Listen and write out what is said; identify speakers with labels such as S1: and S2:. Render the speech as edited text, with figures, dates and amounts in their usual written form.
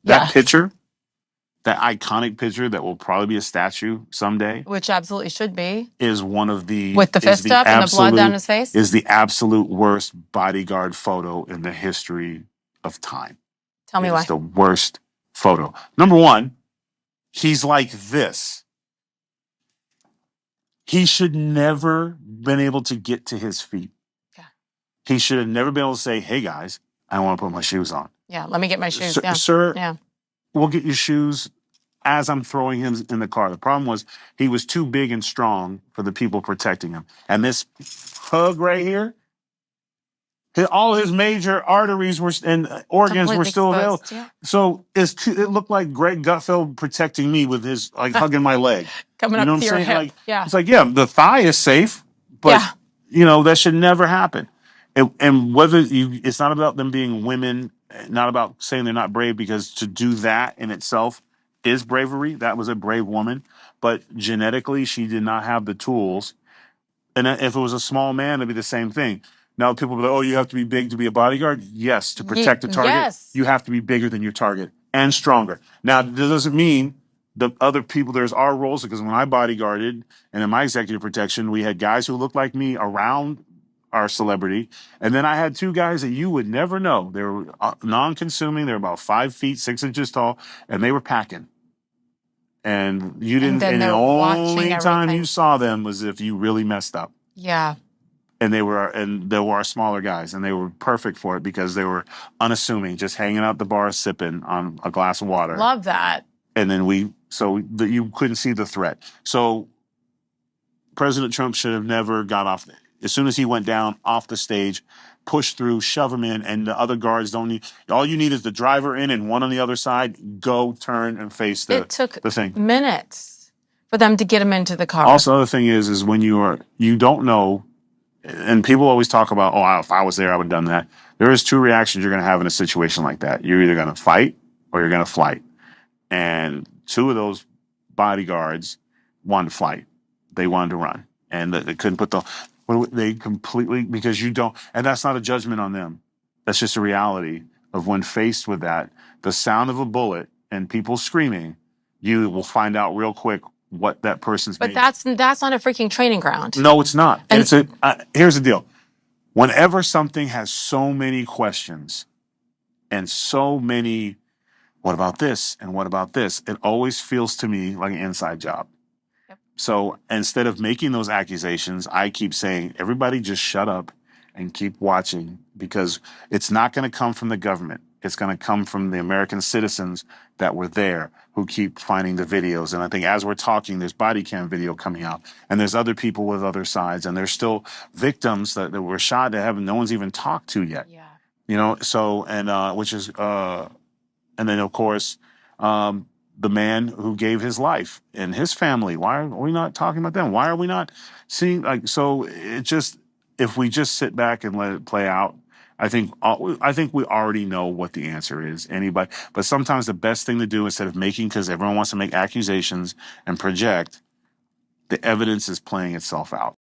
S1: That
S2: Yeah.
S1: picture, that iconic picture that will probably be a statue someday,
S2: Which absolutely should be.
S1: is one of the
S2: With the fist up and the blood down his face?
S1: is the absolute worst bodyguard photo in the history of time.
S2: Tell me
S1: It is
S2: why.
S1: the worst photo. Number one, he's like this. He should never been able to get to his feet.
S2: Yeah.
S1: He should have never been able to say, "Hey guys, I want to put my shoes on."
S2: Yeah. Let me get my shoes.
S1: Sir,
S2: Yeah.
S1: sir,
S2: Yeah.
S1: we'll get your shoes as I'm throwing him in the car. The problem was he was too big and strong for the people protecting him. And this hug right here, all his major arteries were and organs were
S2: Completely
S1: still available.
S2: exposed. Yeah.
S1: So it looked like Greg Gutfeld protecting me with his like hugging my leg.
S2: Coming
S1: You know
S2: up
S1: what I'm
S2: to your
S1: saying?
S2: hip.
S1: Like
S2: Yeah.
S1: it's like, yeah, the thigh is safe, but
S2: Yeah.
S1: that should never happen. And whether it's not about them being women, not about saying they're not brave, because to do that in itself is bravery. That was a brave woman, but genetically she did not have the tools. And if it was a small man, it'd be the same thing. Now people be like, "Oh, you have to be big to be a bodyguard." Yes, to protect the target,
S2: Yes.
S1: you have to be bigger than your target and stronger. Now, that doesn't mean the other people. There's our roles, because when I bodyguarded and in my executive protection, we had guys who looked like me around our celebrity, and then I had two guys that you would never know. They were non-consuming. They're about 5 feet 6 inches tall, and they were packing. And you
S2: And
S1: didn't.
S2: then
S1: And the
S2: they're watching
S1: only time you
S2: everything.
S1: saw them was if you really messed up.
S2: Yeah.
S1: And they were our smaller guys, and they were perfect for it because they were unassuming, just hanging out the bar sipping on a glass of water.
S2: Love that.
S1: And then you couldn't see the threat. So President Trump should have never got off. As soon as he went down off the stage, push through, shove him in, and the other guards don't need. All you need is the driver in and one on the other side. Go, turn, and face
S2: It took
S1: the thing.
S2: minutes for them to get him into the car.
S1: Also, the other thing is when you don't know, and people always talk about, "Oh, if I was there, I would have done that." There is two reactions you're going to have in a situation like that. You're either going to fight or you're going to flight. And two of those bodyguards wanted to flight. They wanted to run, and they couldn't put they completely, because you don't, and that's not a judgment on them. That's just a reality of when faced with that, the sound of a bullet and people screaming, you will find out real quick what that person's
S2: But
S1: made.
S2: that's not a freaking training ground.
S1: No, it's not.
S2: And
S1: Here's the deal. Whenever something has so many questions and so many, what about this? And what about this? It always feels to me like an inside job.
S2: Yep.
S1: So instead of making those accusations, I keep saying, everybody just shut up and keep watching, because it's not going to come from the government. It's going to come from the American citizens that were there who keep finding the videos. And I think as we're talking, there's body cam video coming out, and there's other people with other sides, and there's still victims that were shot that no one's even talked to yet.
S2: Yeah.
S1: So, and which is, and then of course, the man who gave his life and his family. Why are we not talking about them? Why are we not seeing, like, so it just, if we just sit back and let it play out, I think we already know what the answer is. Anybody, but sometimes the best thing to do, instead of making, because everyone wants to make accusations and project, the evidence is playing itself out.